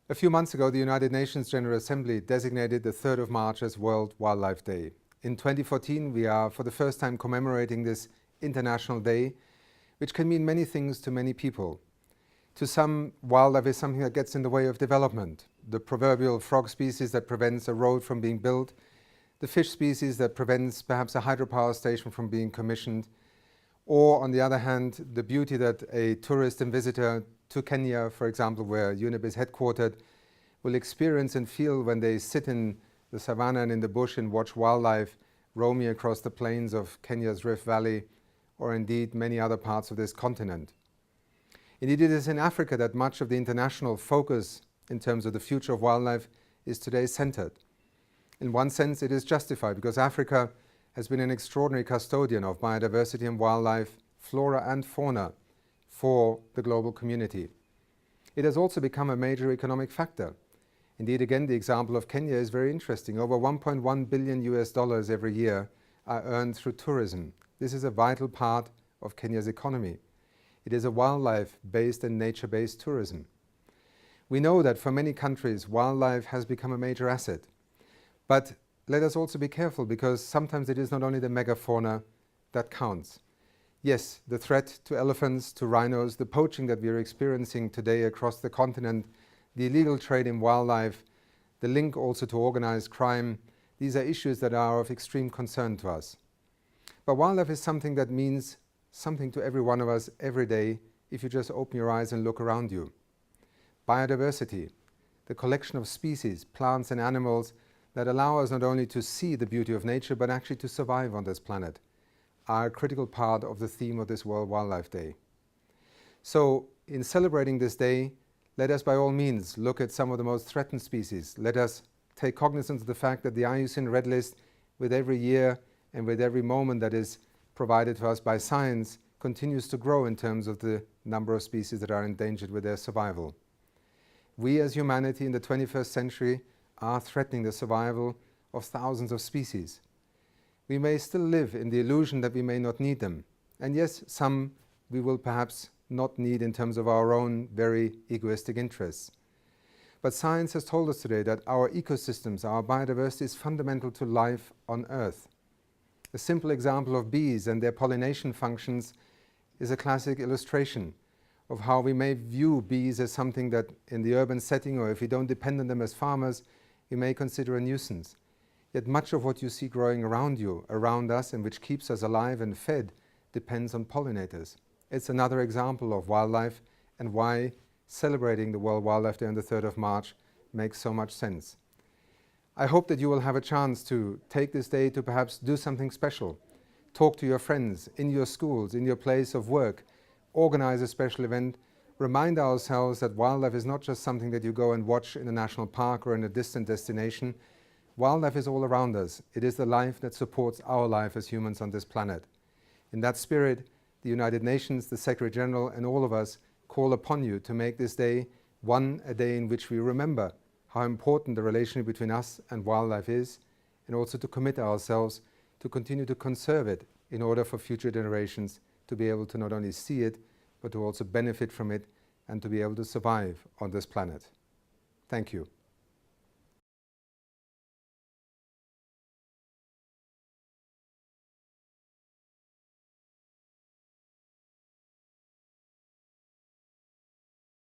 A few months ago, the United Nations General Assembly designated the 3rd of March as World Wildlife Day. In 2014, we are for the first time commemorating this international day, which can mean many things to many people. To some, wildlife is something that gets in the way of development. The proverbial frog species that prevents a road from being built, the fish species that prevents perhaps a hydropower station from being commissioned, or on the other hand, the beauty that a tourist and visitor to Kenya, for example, where UNEP is headquartered, will experience and feel when they sit in the savannah and in the bush and watch wildlife roaming across the plains of Kenya's Rift Valley, or indeed many other parts of this continent. Indeed, it is in Africa that much of the international focus in terms of the future of wildlife is today centered. In one sense, it is justified because Africa has been an extraordinary custodian of biodiversity and wildlife, flora and fauna for the global community. It has also become a major economic factor. Indeed, again, the example of Kenya is very interesting. Over $1.1 billion every year are earned through tourism. This is a vital part of Kenya's economy. It is a wildlife-based and nature-based tourism. We know that for many countries, wildlife has become a major asset. But let us also be careful, because sometimes it is not only the megafauna that counts. Yes, the threat to elephants, to rhinos, the poaching that we are experiencing today across the continent, the illegal trade in wildlife, the link also to organized crime, these are issues that are of extreme concern to us. But wildlife is something that means something to every one of us every day if you just open your eyes and look around you. Biodiversity, the collection of species, plants and animals that allow us not only to see the beauty of nature but actually to survive on this planet, are a critical part of the theme of this World Wildlife Day. So, in celebrating this day, let us by all means look at some of the most threatened species. Let us take cognizance of the fact that the IUCN Red List, with every year and with every moment that is provided to us by science, continues to grow in terms of the number of species that are endangered with their survival. We as humanity in the 21st century are threatening the survival of thousands of species. We may still live in the illusion that we may not need them. And yes, some we will perhaps not need in terms of our own very egoistic interests. But science has told us today that our ecosystems, our biodiversity is fundamental to life on Earth. A simple example of bees and their pollination functions is a classic illustration of how we may view bees as something that in the urban setting, or if we don't depend on them as farmers, we may consider a nuisance. Yet much of what you see growing around you, around us, and which keeps us alive and fed, depends on pollinators. It's another example of wildlife and why celebrating the World Wildlife Day on the 3rd of March makes so much sense. I hope that you will have a chance to take this day to perhaps do something special. Talk to your friends, in your schools, in your place of work, organize a special event, remind ourselves that wildlife is not just something that you go and watch in a national park or in a distant destination. Wildlife is all around us. It is the life that supports our life as humans on this planet. In that spirit, the United Nations, the Secretary General, and all of us call upon you to make this day a day in which we remember how important the relationship between us and wildlife is, and also to commit ourselves to continue to conserve it in order for future generations to be able to not only see it, but to also benefit from it and to be able to survive on this planet. Thank you.